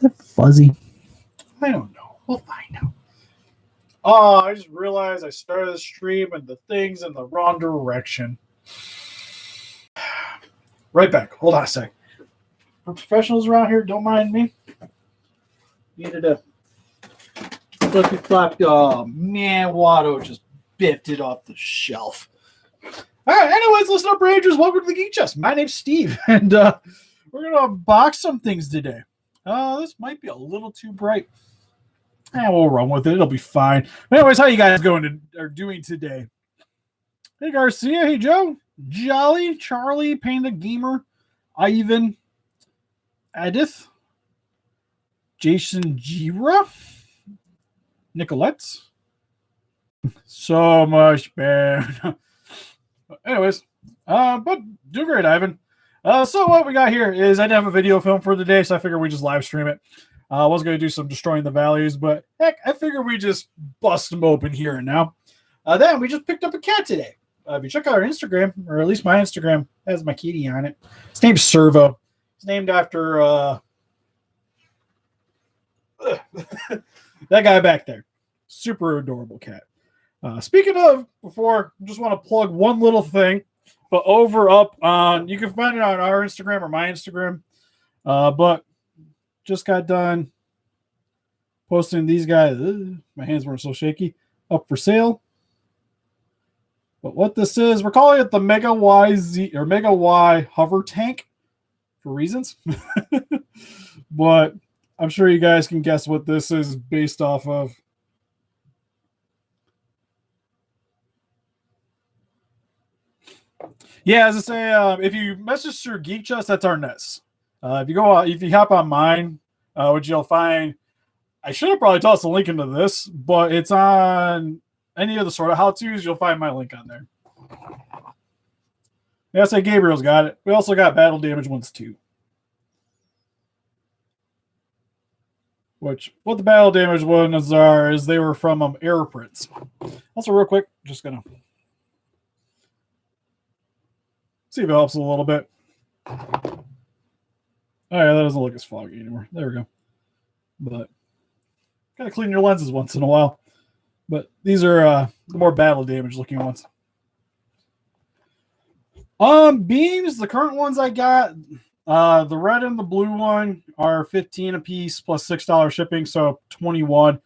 that fuzzy? I don't know. We'll find out. Oh, I just realized I started the stream and the thing's in the wrong direction. Right back. Hold on a sec. For professionals around here, don't mind me. Needed a flippy flop. Oh man, Watto just biffed it off the shelf. All right, anyways, listen up, Rangers. Welcome to the Geek Chest. My name's Steve, and we're going to unbox some things today. This might be a little too bright. We'll run with it. It'll be fine. But anyways, how you guys doing today? Hey, Garcia. Hey, Joe. Jolly. Charlie. Panda Gamer. Ivan. Edith. Jason Gira. Nicolette. So much better. Anyways, but do great, Ivan. So what we got here is I didn't have a video film for today, so I figured we just live stream it. I was going to do some destroying the values, but heck, I figured we just bust them open here and now. Then we just picked up a cat today. If you check out our Instagram, or at least my Instagram, has my kitty on it. His name's Servo. It's named after that guy back there. Super adorable cat. Speaking of, before, I just want to plug one little thing, but up on, you can find it on our Instagram or my Instagram, but just got done posting these guys. My hands weren't so shaky. Up for sale. But what this is, we're calling it the Mega YZ or Mega Y hover tank for reasons. But I'm sure you guys can guess what this is based off of. Yeah, as I say, if you message through Geek Chest, that's our NES. If you hop on mine, which you'll find, I should have probably tossed a link into this, but it's on any of the sort of how-tos. You'll find my link on there. Yeah, I say Gabriel's got it. We also got Battle Damage ones too. What the Battle Damage ones are is they were from Error Prints. Also, real quick, just gonna see if it helps a little bit. Oh yeah, that doesn't look as foggy anymore. There we go. But gotta clean your lenses once in a while. But these are the more Battle Damage looking ones. Beams, the current ones I got, the red and the blue one are $15 a piece plus $6 shipping, so $21.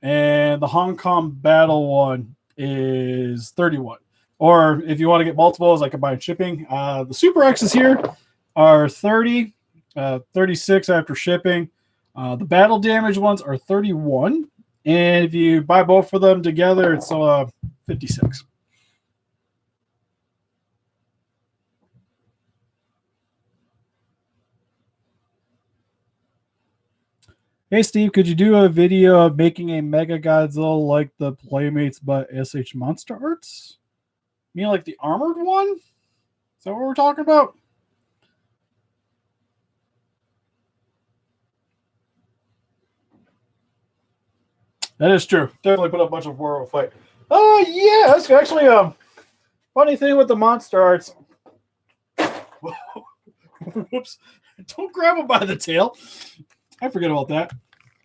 And the Hong Kong Battle one is $31. Or if you want to get multiples, I combine shipping. The Super X's here are $30, $36 after shipping. The Battle Damage ones are $31. And if you buy both of them together, it's $56. Hey, Steve, could you do a video of making a Mega Godzilla like the Playmates but SH Monster Arts? You mean like the armored one? Is that what we're talking about? That is true. Definitely put up a bunch of World Fight. Oh, yeah. That's actually a funny thing with the Monster Arts. Whoops. Don't grab him by the tail. I forget about that.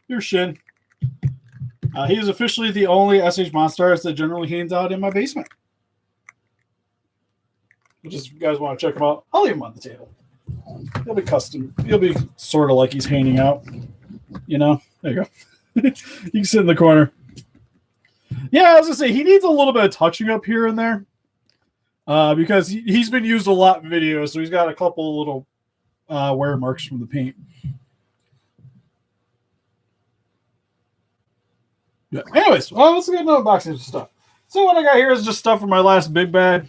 Here's Shin. He is officially the only SH Monster Arts that generally hangs out in my basement. Just if you guys want to check him out, I'll leave him on the table. He'll be custom. He'll be sort of like he's hanging out. You know? There you go. You can sit in the corner. Yeah, I was going to say, he needs a little bit of touching up here and there. Because he's been used a lot in videos, so he's got a couple little wear marks from the paint. Yeah. Anyways, let's get into unboxing stuff. So what I got here is just stuff from my last big bag.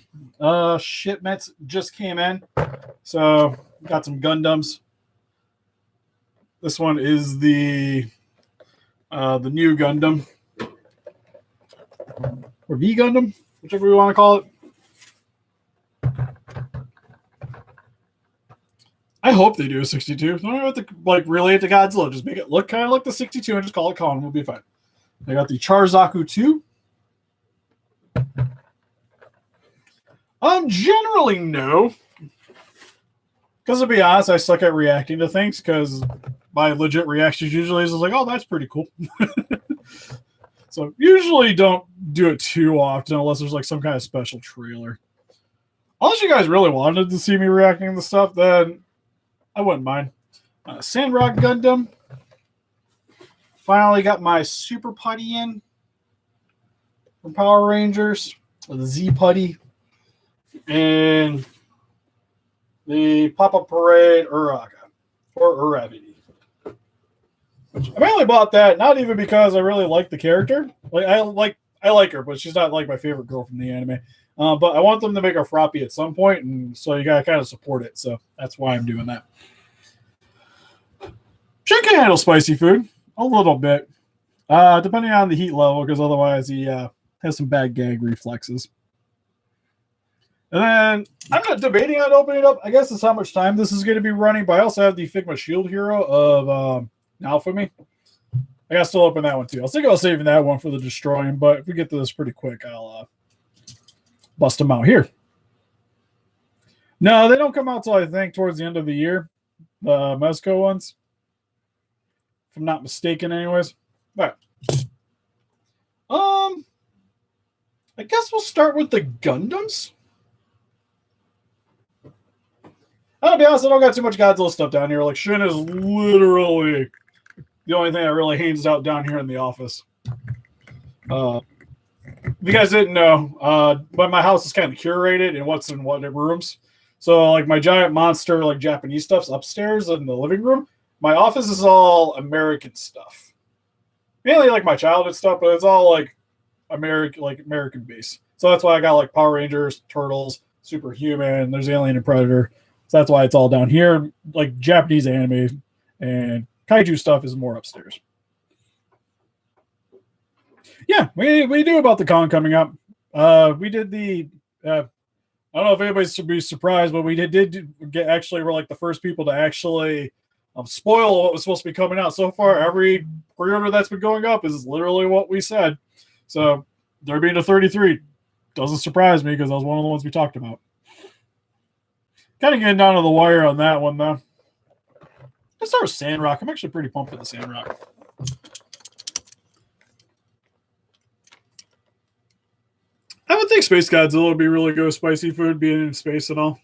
Shipments just came in. So got some Gundams. This one is the new Gundam. Or V Gundam, whichever you want to call it. I hope they do a 62. Don't have to relay it to Godzilla. Just make it look kind of like the 62 and just call it Kong. We'll be fine. I got the Zaku 2. Generally no. Because to be honest, I suck at reacting to things because my legit reactions usually is like, oh, that's pretty cool. So usually don't do it too often unless there's like some kind of special trailer. Unless you guys really wanted to see me reacting to stuff, then I wouldn't mind. Sandrock Gundam. Finally got my Super Putty in from Power Rangers. Or the Z Putty. And the Papa Parade Uraka. Or Uravity. Which I mainly bought that not even because I really like the character. I like her, but she's not like my favorite girl from the anime. But I want them to make a Froppy at some point, and so you gotta kind of support it. So that's why I'm doing that. She can handle spicy food a little bit, depending on the heat level, because otherwise he has some bad gag reflexes. And then I'm not debating on opening it up. I guess it's how much time this is going to be running, but I also have the Figma Shield Hero of Now for me. I got to still open that one too. I was thinking about saving that one for the destroying, but if we get to this pretty quick, I'll bust them out here. No, they don't come out till I think towards the end of the year. The Mezco ones. If I'm not mistaken, anyways. But I guess we'll start with the Gundams. I'll be honest, I don't got too much Godzilla stuff down here. Like, Shin is literally the only thing that really hangs out down here in the office. If you guys didn't know, but my house is kind of curated and what's in what rooms. So, like, my giant monster, like, Japanese stuff's upstairs in the living room. My office is all American stuff. Mainly, like, my childhood stuff, but it's all, like, American base. So that's why I got, like, Power Rangers, Turtles, Superhuman, there's Alien and Predator. So that's why it's all down here. Like, Japanese anime and kaiju stuff is more upstairs. Yeah, we knew about the con coming up. We did the I don't know if anybody should be surprised, but we did get actually we're like the first people to actually spoil what was supposed to be coming out. So far, every pre-order that's been going up is literally what we said. So there being a 33 doesn't surprise me because that was one of the ones we talked about. Kind of getting down to the wire on that one though. Let's start with Sandrock. I'm actually pretty pumped for the Sandrock. I would think Space Godzilla would be really good with spicy food, being in space and all.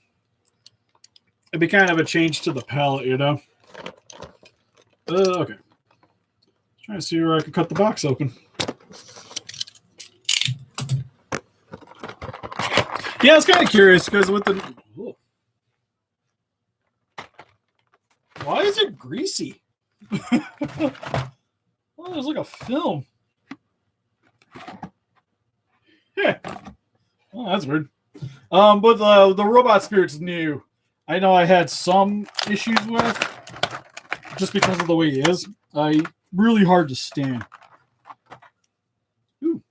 It'd be kind of a change to the palette, you know? Okay. Trying to see where I can cut the box open. Yeah, I was kind of curious because with the... Whoa. Why is it greasy? Well, there's like a film. Yeah. Oh, that's weird. But the robot spirit's new. I know I had some issues with just because of the way he is. Really hard to stand. Ooh.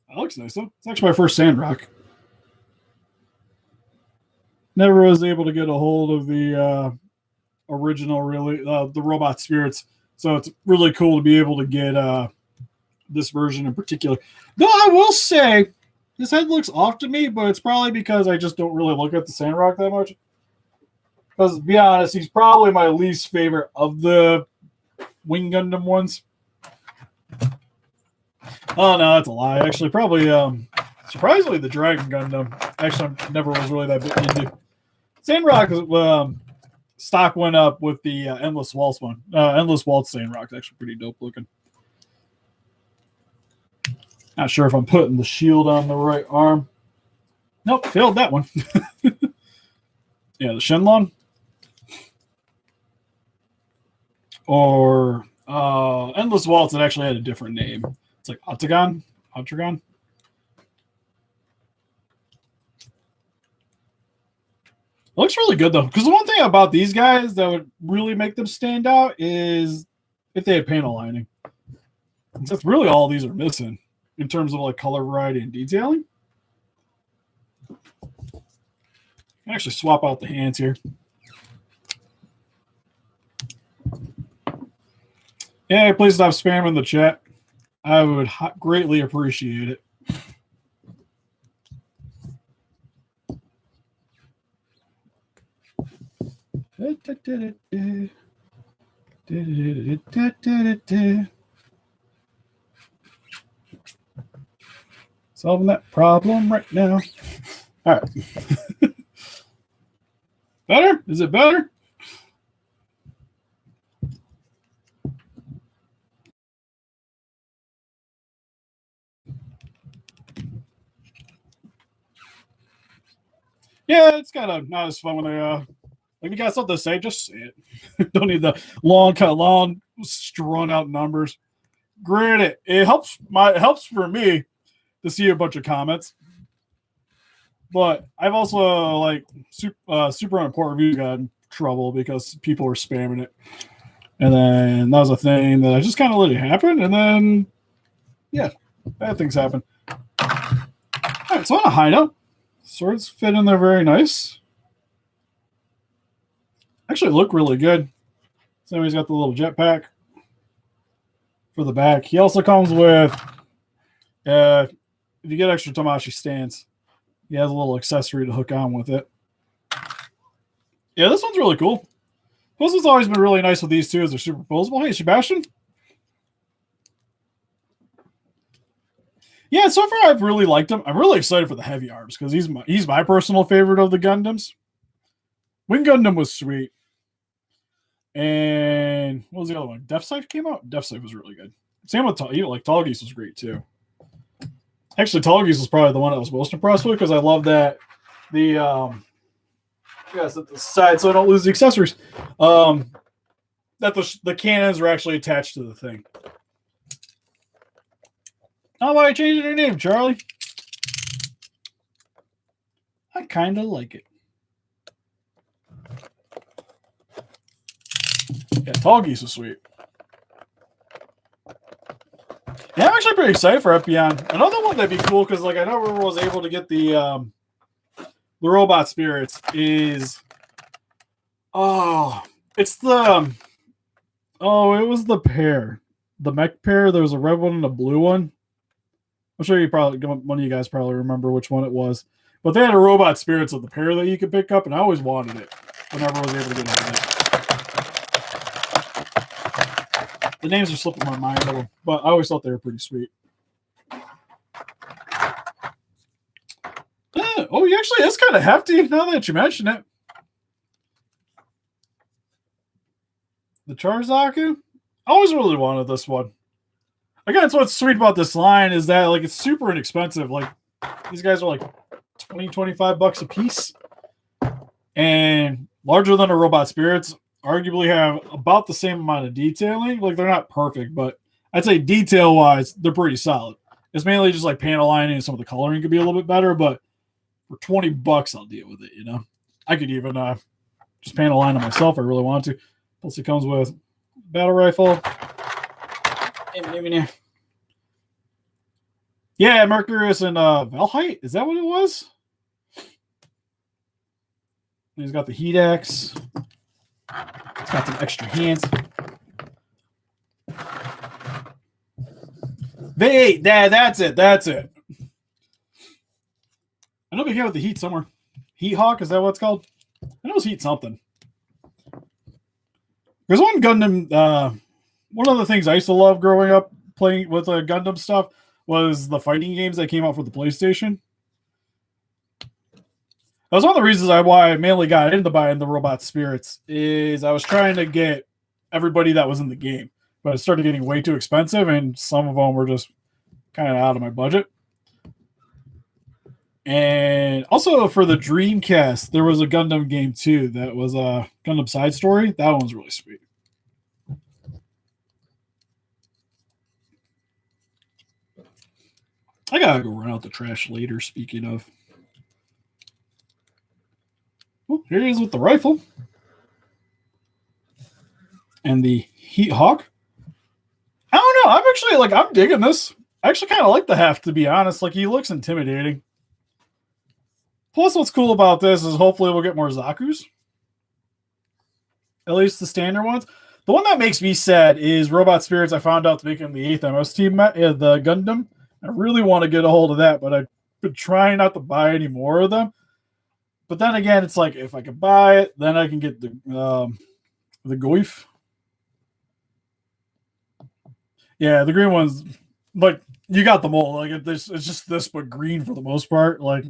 That looks nice though. It's actually my first Sandrock. Never was able to get a hold of the original, really, the robot spirits. So it's really cool to be able to get this version in particular. Though I will say, his head looks off to me, but it's probably because I just don't really look at the Sandrock that much. Because to be honest, he's probably my least favorite of the Wing Gundam ones. Oh no, that's a lie. Actually, probably surprisingly the Dragon Gundam. Actually, I never was really that big into. Sandrock stock went up with the Endless Waltz one. Endless Waltz Sandrock's actually pretty dope looking. Not sure if I'm putting the shield on the right arm. Nope, failed that one. Yeah, the Shenlong. Or Endless Waltz, it actually had a different name. It's like Octagon. Octagon. It looks really good, though. Because the one thing about these guys that would really make them stand out is if they had panel lining. That's really all these are missing in terms of like color variety and detailing. I can actually swap out the hands here. Yeah, please stop spamming the chat. I would greatly appreciate it. Solving that problem right now. All right. Better? Is it better? Yeah, it's kind of not as fun when they if you got something to say, just say it. Don't need the long, strung out numbers. Granted, it helps for me to see a bunch of comments, but I've also like super unimportant reviews got in trouble because people were spamming it, and then that was a thing that I just kind of let it happen, and then yeah, bad things happen. All right, so on a high note, swords fit in there very nice. Actually look really good. So he's got the little jetpack for the back. He also comes with, if you get extra Tomashi stands, he has a little accessory to hook on with it. Yeah, this one's really cool. This one's always been really nice with these two, as they're superposable. Hey, Sebastian. Yeah, so far I've really liked him. I'm really excited for the heavy arms because he's my personal favorite of the Gundams. Wing Gundam was sweet. And what was the other one? Death Sight came out? Death Sight was really good. Same with Tallgeese was great too. Actually, Tallgeese was probably the one I was most impressed with because I love that the side so I don't lose the accessories. That the cannons are actually attached to the thing. How about I changed their name, Charlie? I kind of like it. Yeah, Tallgeese was sweet. Yeah, I'm actually pretty excited for Epion. Another one that'd be cool because, like, I know everyone was able to get the robot spirits. Is it's the it was the pair, the mech pair. There was a red one and a blue one. I'm sure one of you guys probably remember which one it was. But they had a robot spirits of the pair that you could pick up, and I always wanted it whenever I was able to get it. The names are slipping my mind a little, but I always thought they were pretty sweet. He actually is kind of hefty now that you mention it. The Zaku. I always really wanted this one. Again, that's what's sweet about this line is that like it's super inexpensive. Like these guys are like $20-$25 a piece, and larger than a robot spirits. Arguably have about the same amount of detailing. Like they're not perfect, but I'd say detail wise, they're pretty solid. It's mainly just like panel lining and some of the coloring could be a little bit better, but for $20, I'll deal with it. You know, I could even just panel line it myself if I really want to. Plus, it comes with battle rifle. Yeah, Mercurius and Valhite. Is that what it was? He's got the heat axe. It's got some extra hands. That's it. I know we came with the heat somewhere. Heat Hawk, is that what it's called? I know it's heat something. There's one Gundam. One of the things I used to love growing up playing with Gundam stuff was the fighting games that came out for the PlayStation. That was one of the reasons why I mainly got into buying the robot spirits is I was trying to get everybody that was in the game, but it started getting way too expensive, and some of them were just kind of out of my budget. And also for the Dreamcast, there was a Gundam game too that was a Gundam Side Story. That one was really sweet. I gotta go run out the trash later, speaking of. Oh, here he is with the rifle. And the Heat Hawk. I don't know. I'm digging this. I actually kind of like the heft, to be honest. Like, he looks intimidating. Plus, what's cool about this is hopefully we'll get more Zakus. At least the standard ones. The one that makes me sad is Robot Spirits. I found out to make him the 8th MS team, the Gundam. I really want to get a hold of that, but I've been trying not to buy any more of them. But then again, it's like if I could buy it, then I can get the Goif. Yeah, the green ones, like you got them all. Like it's just this, but green for the most part. Like,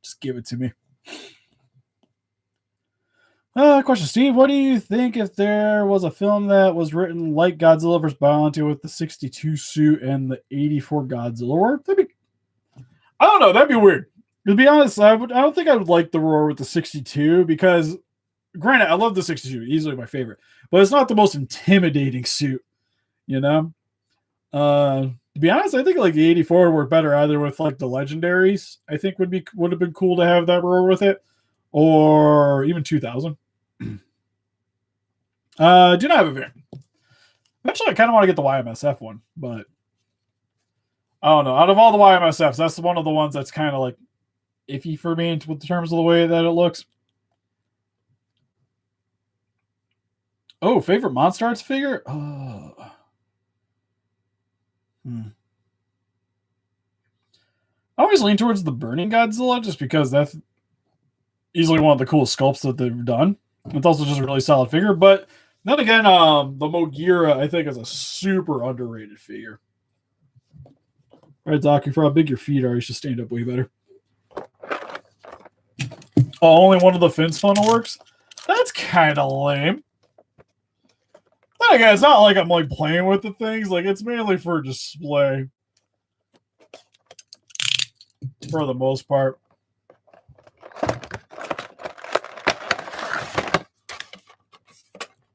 just give it to me. Question, Steve. What do you think if there was a film that was written like Godzilla vs. Biollante with the 62 suit and the 84 Godzilla war? I don't know. That'd be weird. To be honest, I don't think I would like the roar with the 62 because, granted, I love the 62, easily my favorite, but it's not the most intimidating suit, you know? To be honest, I think like the 84 would work better either with like the legendaries. I think would have been cool to have that roar with it, or even 2000. Do not have a variant. Eventually, I kind of want to get the YMSF one, but I don't know. Out of all the YMSFs, that's one of the ones that's kind of like iffy for me with the terms of the way that it looks. Oh, favorite Monster Arts figure? I always lean towards the Burning Godzilla just because that's easily one of the coolest sculpts that they've done. It's also just a really solid figure. But then again, the Mogira, I think, is a super underrated figure. All right, Zaku, for how big your feet are, you should stand up way better. Oh, only one of the fins funnel works? That's kind of lame. Then again, it's not like I'm like playing with the things. Like, it's mainly for display. For the most part.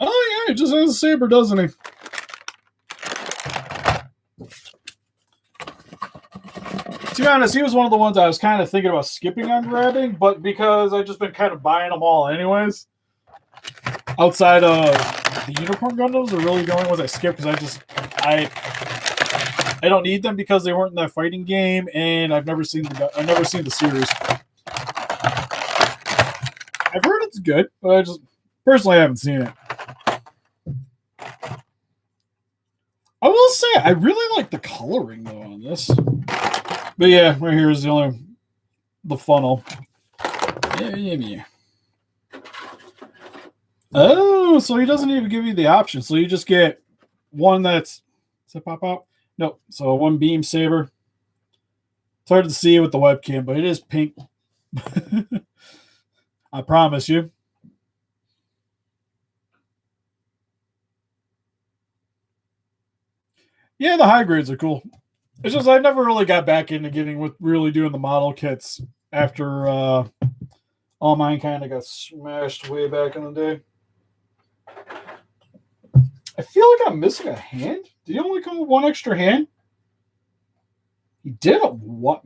Oh, yeah, he just has a saber, doesn't he? To be honest, he was one of the ones I was kind of thinking about skipping on grabbing, but because I've just been kind of buying them all anyways. Outside of the Unicorn Gundams are really the only ones I skip because I don't need them because they weren't in that fighting game, and I've never seen the series. I've heard it's good, but I just personally haven't seen it. I will say I really like the coloring though on this. But yeah, right here is the funnel. Yeah. Oh, so he doesn't even give you the option. So you just get one does it pop out? Nope. So one beam saber. It's hard to see with the webcam, but it is pink. I promise you. Yeah, the high grades are cool. It's just I never really got back into really doing the model kits after all mine kind of got smashed way back in the day. I feel like I'm missing a hand. Did he only come with one extra hand? He did a what?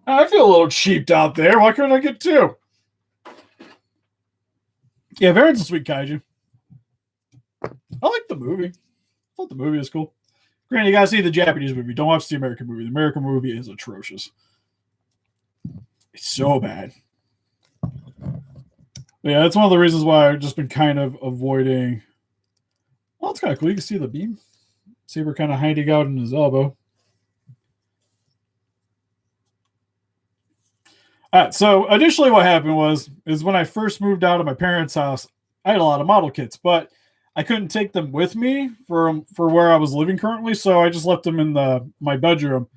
I feel a little cheaped out there. Why couldn't I get two? Yeah, Varen's a sweet kaiju. I like the movie. I thought the movie was cool. Granted, you gotta see the Japanese movie. Don't watch the American movie. The American movie is atrocious. It's so bad. But yeah, that's one of the reasons why I've just been kind of avoiding. Well, it's kind of cool. You can see the beam. Saber kind of hiding out in his elbow. All right, so initially what happened is when I first moved out of my parents' house, I had a lot of model kits, but I couldn't take them with me for where I was living currently, so I just left them in my bedroom.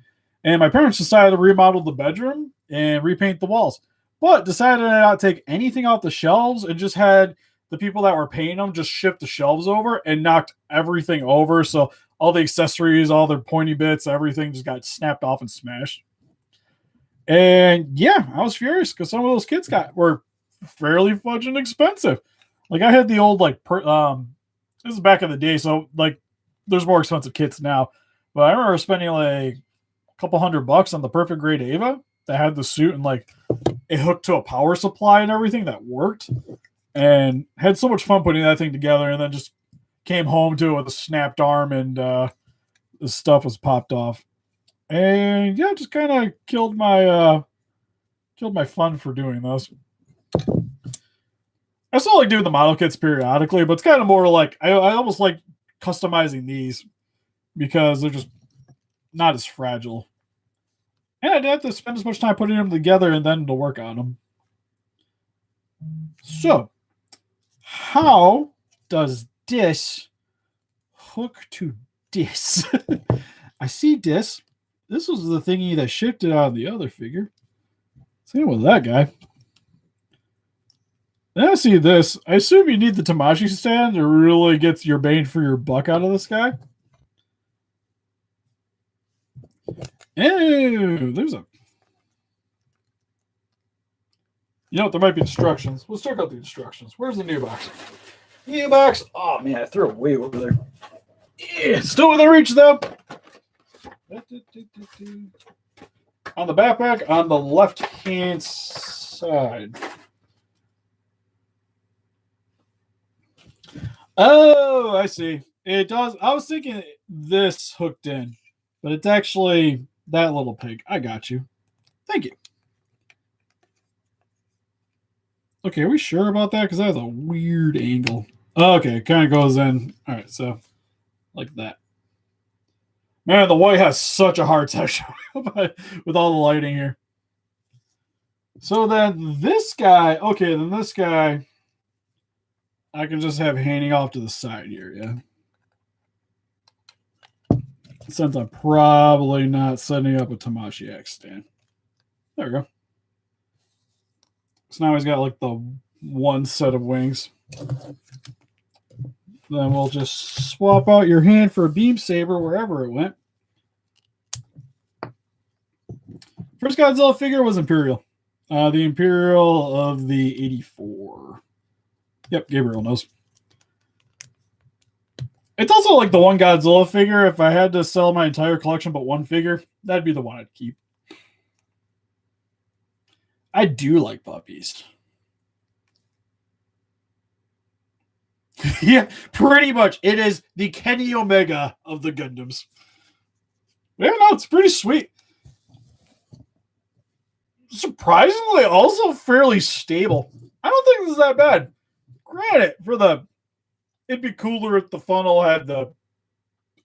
And my parents decided to remodel the bedroom and repaint the walls, but decided to not take anything off the shelves and just had the people that were painting them just shift the shelves over and knocked everything over. So all the accessories, all their pointy bits, everything just got snapped off and smashed. And yeah, I was furious because some of those kits were fairly fudging expensive. Like I had the old this is back in the day, so like there's more expensive kits now. But I remember spending like a couple $100 on the Perfect Grade Ava that had the suit and like it hooked to a power supply and everything that worked, and had so much fun putting that thing together. And then just came home to it with a snapped arm and the stuff was popped off. And yeah, just kind of killed my fun for doing those. I still like doing the model kits periodically, but it's kind of more like I almost like customizing these because they're just not as fragile. And I didn't have to spend as much time putting them together and then to work on them. So, how does this hook to this? I see this. This was the thingy that shifted on the other figure. Same with that guy. Then I see this. I assume you need the Tamashi stand to really get your bang for your buck out of this guy. Oh, there's a... You know what? There might be instructions. Let's check out the instructions. Where's the new box? New box. Oh, man. I threw it way over there. Yeah, still within reach, though. On the backpack, on the left-hand side. Oh, I see. It does. I was thinking this hooked in, but it's actually that little pig. I got you. Thank you. Okay, are we sure about that? Because that's a weird angle. Okay, it kind of goes in. All right, so like that. Man, the white has such a hard time with all the lighting here. So then this guy, okay, then this guy, I can just have hanging off to the side here, yeah. Since I'm probably not setting up a Tamashi X stand. There we go. So now he's got like the one set of wings. Then we'll just swap out your hand for a beam saber wherever it went. First Godzilla figure was Imperial. The Imperial of the 84. Yep, Gabriel knows. It's also like the one Godzilla figure. If I had to sell my entire collection but one figure, that'd be the one I'd keep. I do like puppies. Yeah, pretty much. It is the Kenny Omega of the Gundams. Yeah, no, it's pretty sweet. Surprisingly, also fairly stable. I don't think this is that bad. Granted, it'd be cooler if the funnel had a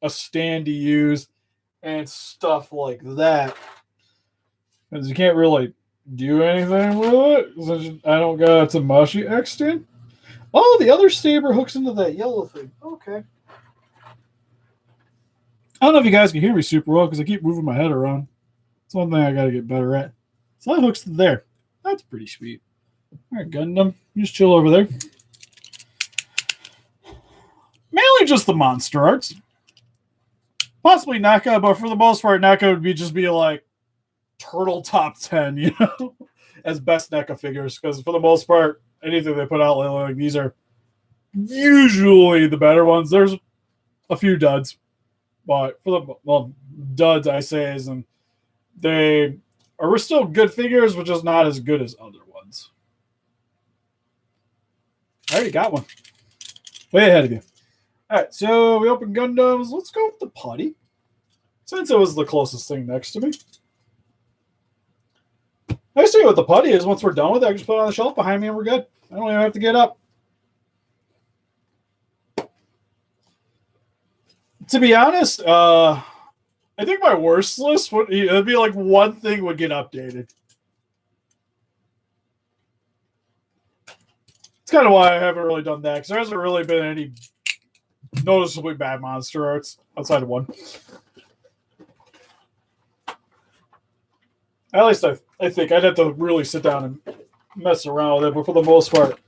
stand to use and stuff like that. Because you can't really do anything with it. I don't got a Tamashi X stand. Oh, the other saber hooks into that yellow thing. Okay. I don't know if you guys can hear me super well because I keep moving my head around. It's one thing I got to get better at. So that hooks to there. That's pretty sweet. All right, Gundam. You just chill over there. Mainly just the monster arts. Possibly NECA, but for the most part, NECA would just be like Turtle top 10, you know, as best NECA figures. Because for the most part, anything they put out lately, like these are usually the better ones. There's a few duds, but for the duds, I say, is and they are still good figures, but just not as good as other ones. I already got one. Way ahead of you. All right, so we open Gundams. Let's go with the putty, since it was the closest thing next to me. Nice thing with the putty is once we're done with it, I can just put it on the shelf behind me and we're good. I don't even have to get up. To be honest, I think my worst list would it'd be like one thing would get updated. It's kind of why I haven't really done that, because there hasn't really been any noticeably bad monster arts outside of one. At least I think I'd have to really sit down and mess around with it, but for the most part,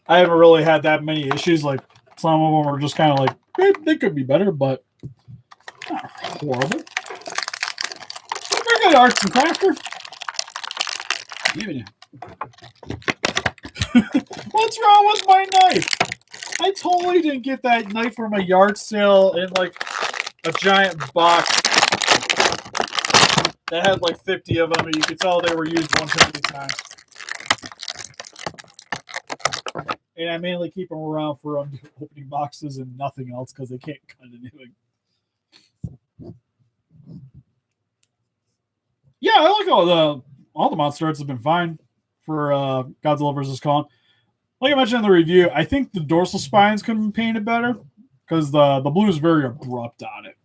I haven't really had that many issues. Like some of them are just kind of like they could be better, but not horrible. Very good arts and crafter. Even what's wrong with my knife? I totally didn't get that knife from a yard sale in like a giant box that had like 50 of them, and you could tell they were used 150 times. And I mainly keep them around for opening boxes and nothing else because they can't cut anything. Yeah, I like all the monster arts have been fine for Godzilla vs. Kong. Like I mentioned in the review, I think the dorsal spines could have been painted better because the blue is very abrupt on it.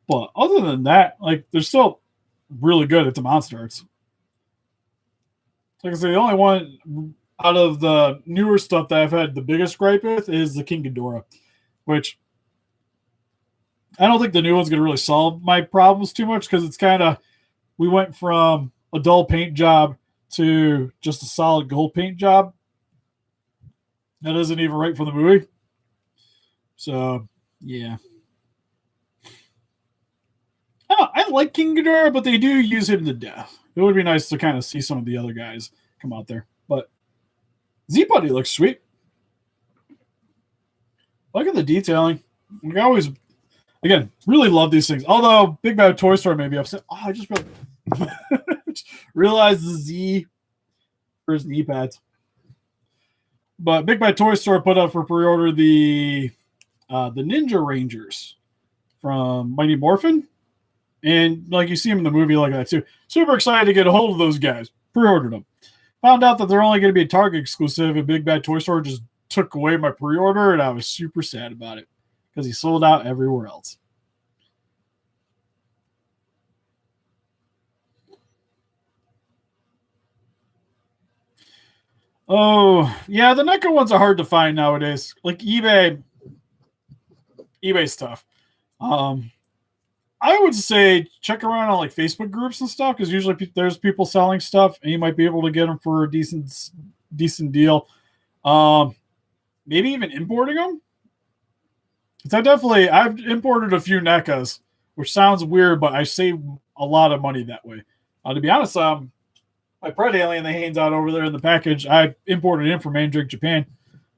But other than that, like there's still really good at the monster arts. Like I said, the only one out of the newer stuff that I've had the biggest gripe with is the King Ghidorah, which I don't think the new one's going to really solve my problems too much because it's kind of, we went from a dull paint job to just a solid gold paint job. That isn't even right for the movie. So, yeah. I like King Ghidorah, but they do use him to death. It would be nice to kind of see some of the other guys come out there. But Z-Buddy looks sweet. Look at the detailing. We always, again, really love these things. Although Big Bad Toy Store may be upset. Oh, I just realized the Z versus knee pads. But Big Bad Toy Store put up for pre-order the Ninja Rangers from Mighty Morphin. And like you see them in the movie like that too. Super excited to get a hold of those guys. Pre-ordered them. Found out that they're only going to be a Target exclusive, and Big Bad Toy Store just took away my pre-order, and I was super sad about it because he sold out everywhere else. Oh, yeah, the NECA ones are hard to find nowadays. Like eBay stuff. I would say check around on like Facebook groups and stuff because usually there's people selling stuff and you might be able to get them for a decent deal. Maybe even importing them. Because I've imported a few NECAs, which sounds weird, but I save a lot of money that way. To be honest, my Pred Alien that hangs out over there in the package, I imported in from Mandrake, Japan.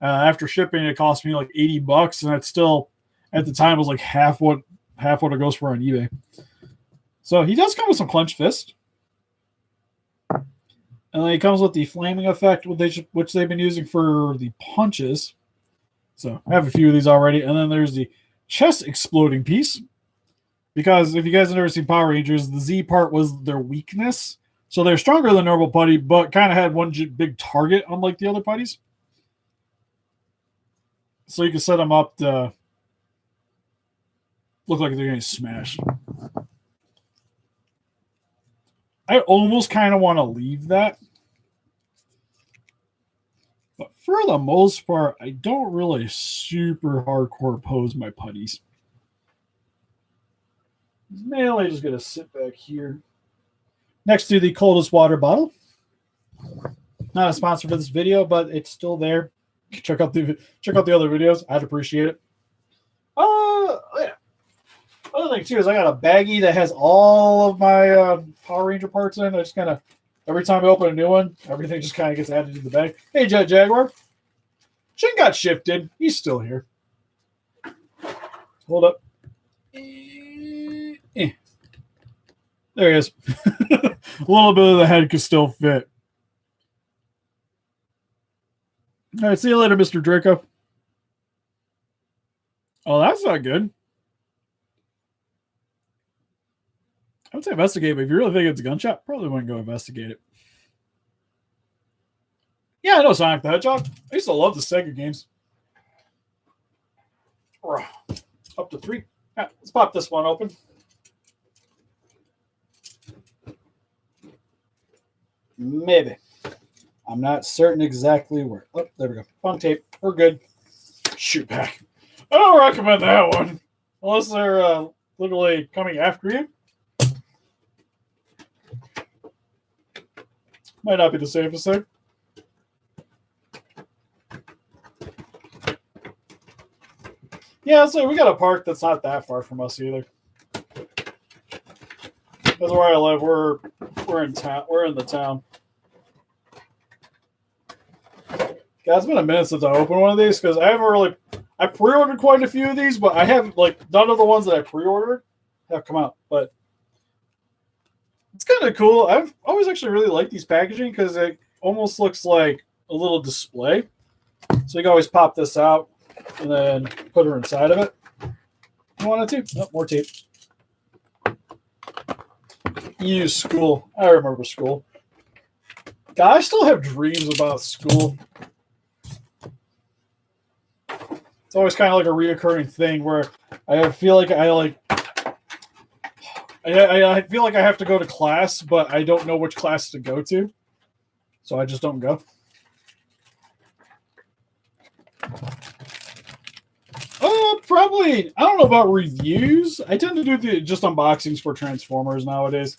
After shipping, it cost me like $80, and that's still at the time was like half what it goes for on eBay. So he does come with some clenched fist. And then he comes with the flaming effect, which they've been using for the punches. So I have a few of these already. And then there's the chest exploding piece. Because if you guys have never seen Power Rangers, the Z part was their weakness. So they're stronger than normal putty, but kind of had one big target, unlike the other putties. So you can set them up to look like they're getting smashed. I almost kind of want to leave that. But for the most part, I don't really super hardcore pose my putties. He's mainly just going to sit back here next to the coldest water bottle. Not a sponsor for this video, but it's still there. Check out the other videos. I'd appreciate it. Yeah. Other thing too is I got a baggie that has all of my Power Ranger parts in. I just kind of every time I open a new one, everything just kind of gets added to the bag. Hey, Jet Jaguar. Chin got shifted. He's still here. Hold up. There he is. A little bit of the head could still fit. All right, see you later, Mr. Draco. Oh, that's not good. I would say investigate, but if you really think it's a gunshot, probably wouldn't go investigate it. Yeah, I know Sonic the Hedgehog. I used to love the Sega games. Up to 3. Yeah, let's pop this one open. Maybe. I'm not certain exactly where. Oh, there we go. Fun tape. We're good. Shoot back. I don't recommend that one. Unless they're literally coming after you. Might not be the safest thing. Yeah, so we got a park that's not that far from us either. That's where I live. We're in town. We're in the town. God, it's been a minute since I opened one of these because I pre-ordered quite a few of these, but I haven't, none of the ones that I pre-ordered have come out. But it's kind of cool. I've always actually really liked these packaging because it almost looks like a little display. So you can always pop this out and then put her inside of it. You wanted to? Oh, more tape. You use school. I remember school. God, I still have dreams about school. It's always kind of like a reoccurring thing where I feel like I feel like I have to go to class, but I don't know which class to go to, so I just don't go. Probably. I don't know about reviews. I tend to do just unboxings for Transformers nowadays.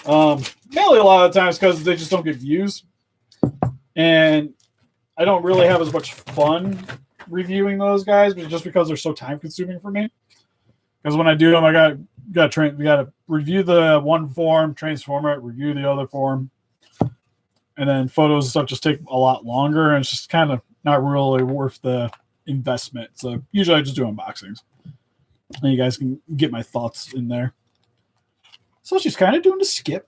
Mainly a lot of times because they just don't get views, and I don't really have as much fun reviewing those guys, but just because they're so time consuming for me. Because when I do them, we got to review the one form, transform it, review the other form, and then photos and stuff just take a lot longer, and it's just kind of not really worth the investment. So usually I just do unboxings, and you guys can get my thoughts in there. So she's kind of doing the skip.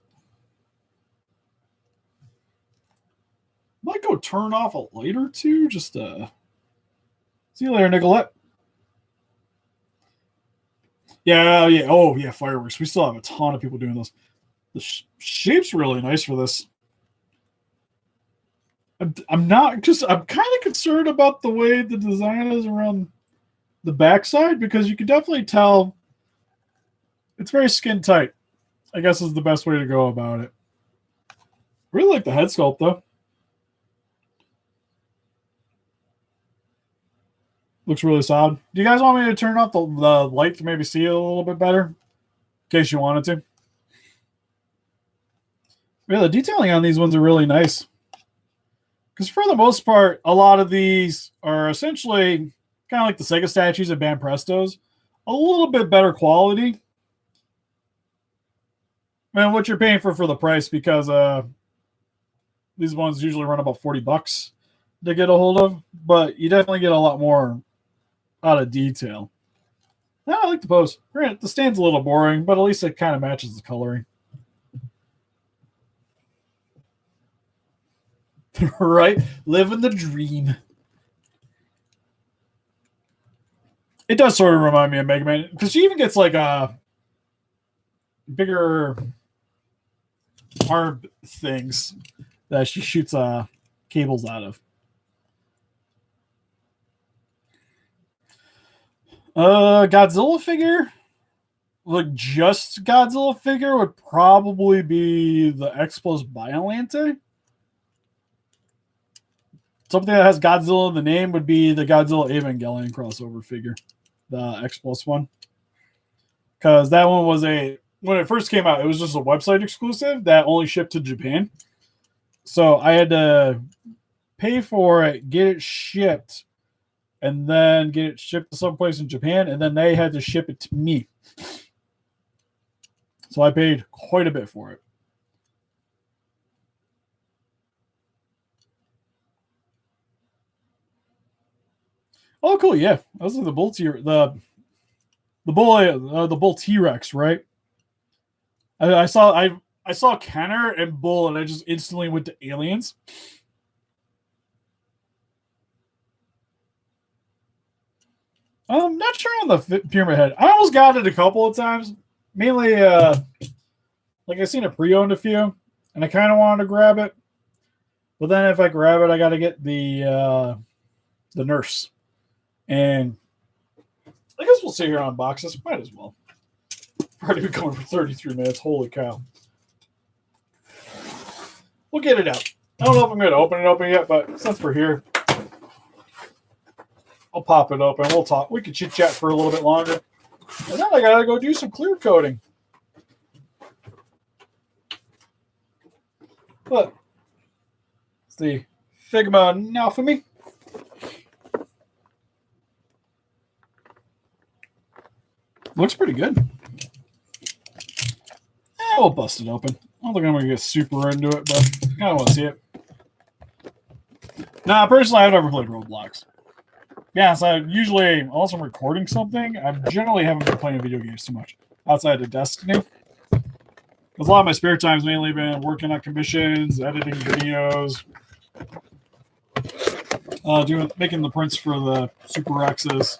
Might go turn off a light or two. Just see you later, Nicolette. Yeah. Oh yeah, fireworks. We still have a ton of people doing those. The shape's really nice for this. I'm kind of concerned about the way the design is around the backside, because you can definitely tell it's very skin tight, I guess is the best way to go about it. Really like the head sculpt though. Looks really solid. Do you guys want me to turn off the light to maybe see it a little bit better? In case you wanted to. Yeah, the detailing on these ones are really nice. Because for the most part, a lot of these are essentially kind of like the Sega statues and Band Prestos. A little bit better quality. And what you're paying for the price, because these ones usually run about $40 to get a hold of. But you definitely get a lot more out of detail. I like the pose. Granted, the stand's a little boring, but at least it kind of matches the coloring. Right? Living the dream. It does sort of remind me of Mega Man, because she even gets like a bigger arm things that she shoots cables out of. Godzilla figure, like just Godzilla figure, would probably be the X Plus Biolante. Something that has Godzilla in the name would be the Godzilla Evangelion crossover figure, the X Plus one. Because that one was when it first came out, it was just a website exclusive that only shipped to Japan. So I had to pay for it, get it shipped, and then get it shipped to someplace in Japan, and then they had to ship it to me. So I paid quite a bit for it. Oh, cool! Yeah, those are the bull bull T-Rex, right? I saw Kenner and Bull, and I just instantly went to Aliens. I'm not sure on the Pyramid Head. I almost got it a couple of times. Mainly, like I seen it pre-owned a few, and I kind of wanted to grab it. But then if I grab it, I got to get the nurse. And I guess we'll sit here on boxes. Might as well. I've already been going for 33 minutes. Holy cow. We'll get it out. I don't know if I'm going to open it yet, but since we're here, I'll pop it open. We'll talk. We can chit chat for a little bit longer. And then I got to go do some clear coating. But it's the Figma now for me. Looks pretty good. We'll bust it open. I don't think I'm going to get super into it, but I kind of want to see it. Nah, personally, I've never played Roblox. Yeah, so usually, unless I'm recording something, I generally haven't been playing video games too much outside of Destiny. Because a lot of my spare time's mainly been working on commissions, editing videos, making the prints for the Super X's.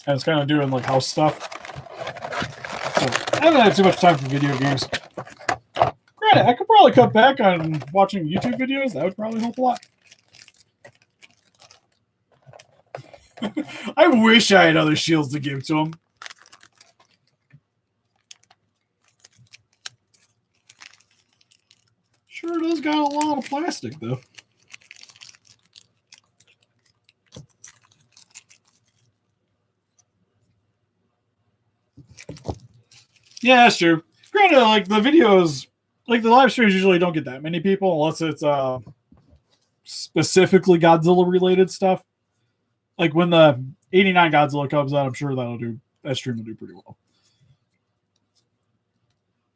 And it's kind of doing like house stuff. So I haven't had too much time for video games. Granted, I could probably cut back on watching YouTube videos. That would probably help a lot. I wish I had other shields to give to him. got a lot of plastic, though. Yeah, that's true. Granted, like the videos, like the live streams usually don't get that many people unless it's specifically Godzilla related stuff. Like when the 89 Godzilla comes out, I'm sure that stream will do pretty well.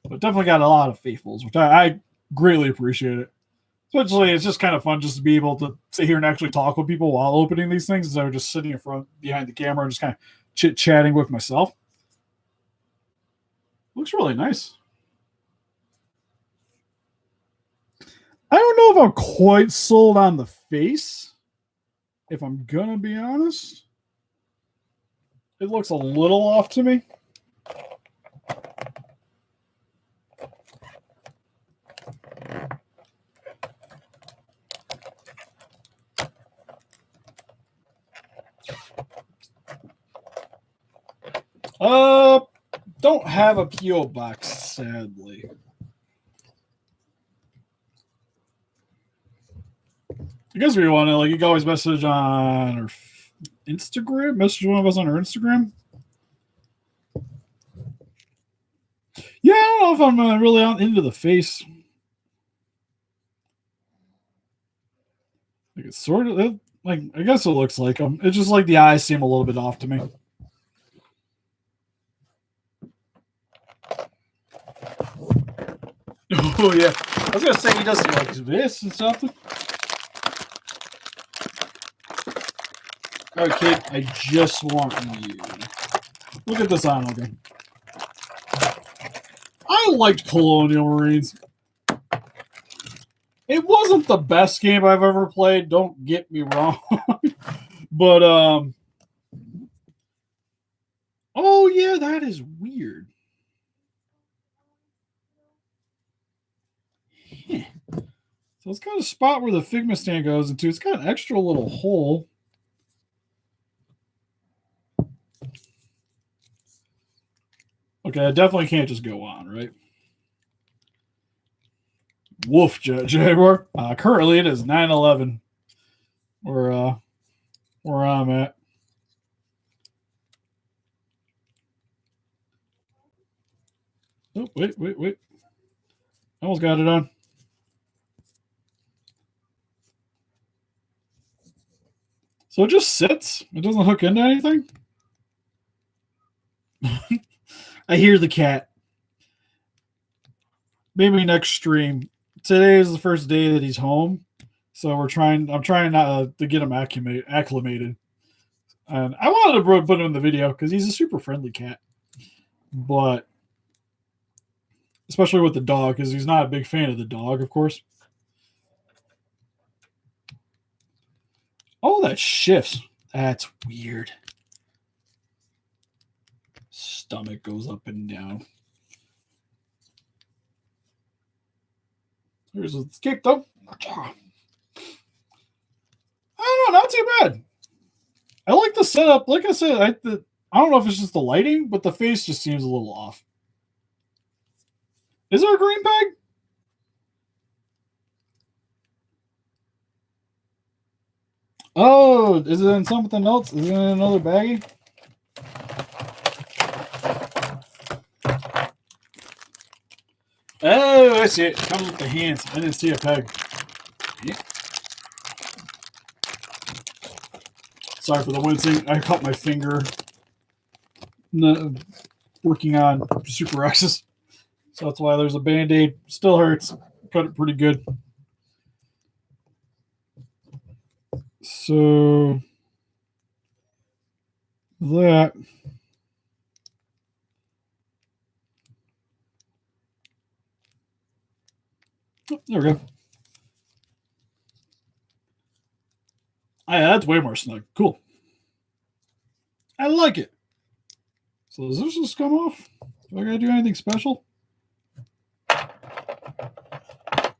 But definitely got a lot of faithfuls, which I greatly appreciate it. Especially, it's just kind of fun just to be able to sit here and actually talk with people while opening these things instead of just sitting in front behind the camera and just kind of chit-chatting with myself. Looks really nice. I don't know if I'm quite sold on the face, if I'm gonna be honest. It looks a little off to me. Don't have a P.O. box, sadly. I guess if you want to, like, you can always message on our Instagram. Message one of us on our Instagram. Yeah, I don't know if I'm really into the face. Like it's sort of like I guess it looks like them. It's just like the eyes seem a little bit off to me. Oh yeah, I was gonna say he does seem like this and something. All right, kid, I just want you. Look at this on again. I liked Colonial Marines. It wasn't the best game I've ever played. Don't get me wrong, but oh yeah, that is weird. Yeah. So it's got a spot where the Figma stand goes into. It's got an extra little hole. Okay, I definitely can't just go on, right? Woof, Jaguar. Currently, it is 9/11. Where I'm at. Oh, wait. I almost got it on. So it just sits. It doesn't hook into anything. I hear the cat. Maybe next stream. Today is the first day that he's home, so I'm trying not to get him acclimated. And I wanted to put him in the video because he's a super friendly cat, but especially with the dog because he's not a big fan of the dog, of course. Oh, that shifts. That's weird. Stomach goes up and down. Here's a escape though. I don't know, not too bad. I like the setup. Like I said, I don't know if it's just the lighting, but the face just seems a little off. Is there a green bag? Oh, is it in something else? Is it in another baggie? Oh, I see it. It comes with the hands. I didn't see a peg. Yeah. Sorry for the wincing. I cut my finger working on Super X's. So that's why there's a Band-Aid. Still hurts. Cut it pretty good. So that. Oh, there we go. That's way more snug. Cool. I like it. So does this just come off? Do I gotta do anything special? I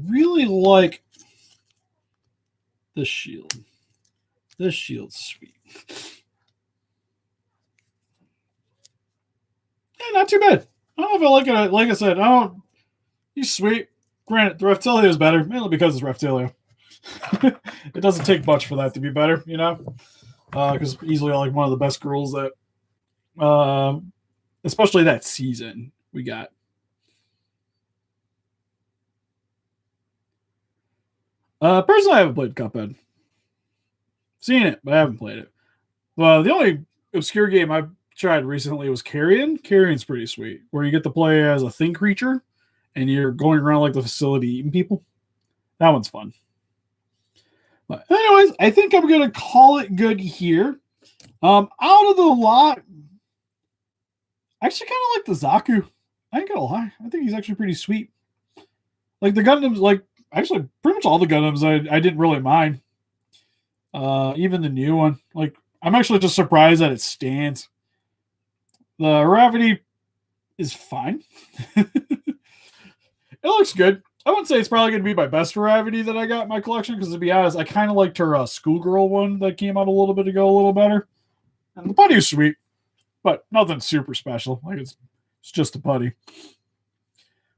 really like this shield. This shield's sweet. Yeah, not too bad. I don't know if I like it. Like I said, he's sweet. Granted, the Reptilia is better, mainly because it's Reptilia. It doesn't take much for that to be better, you know? Because easily like one of the best girls that, especially that season, we got. Personally, I haven't played Cuphead. Seen it, but I haven't played it. Well, the only obscure game I've tried recently was Carrion. Carrion's pretty sweet, where you get to play as a thing creature, and you're going around like the facility eating people. That one's fun. But anyways, I think I'm gonna call it good here. Out of the lot, I actually kind of like the Zaku. I ain't gonna lie. I think he's actually pretty sweet. Like the Gundams, like actually pretty much all the Gundams I didn't really mind. Even the new one. Like I'm actually just surprised that it stands. The Gravity is fine. It looks good. I wouldn't say it's probably going to be my best Gravity that I got in my collection, because to be honest, I kind of liked her schoolgirl one that came out a little bit ago a little better. And the putty is sweet, but nothing super special. Like it's just a putty.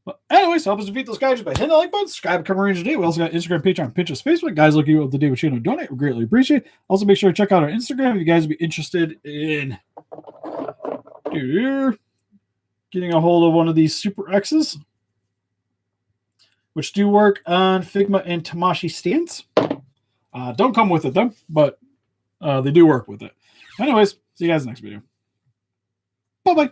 But anyways, help us defeat those guys by hitting the like button, subscribe, come around today. We also got Instagram, Patreon, Pinterest, Facebook. Guys, look you up to date with you know donate. We greatly appreciate it. Also, make sure to check out our Instagram if you guys would be interested in getting a hold of one of these Super X's, which do work on Figma and Tamashi stands. Don't come with it though, but they do work with it. Anyways, see you guys next video. Bye bye.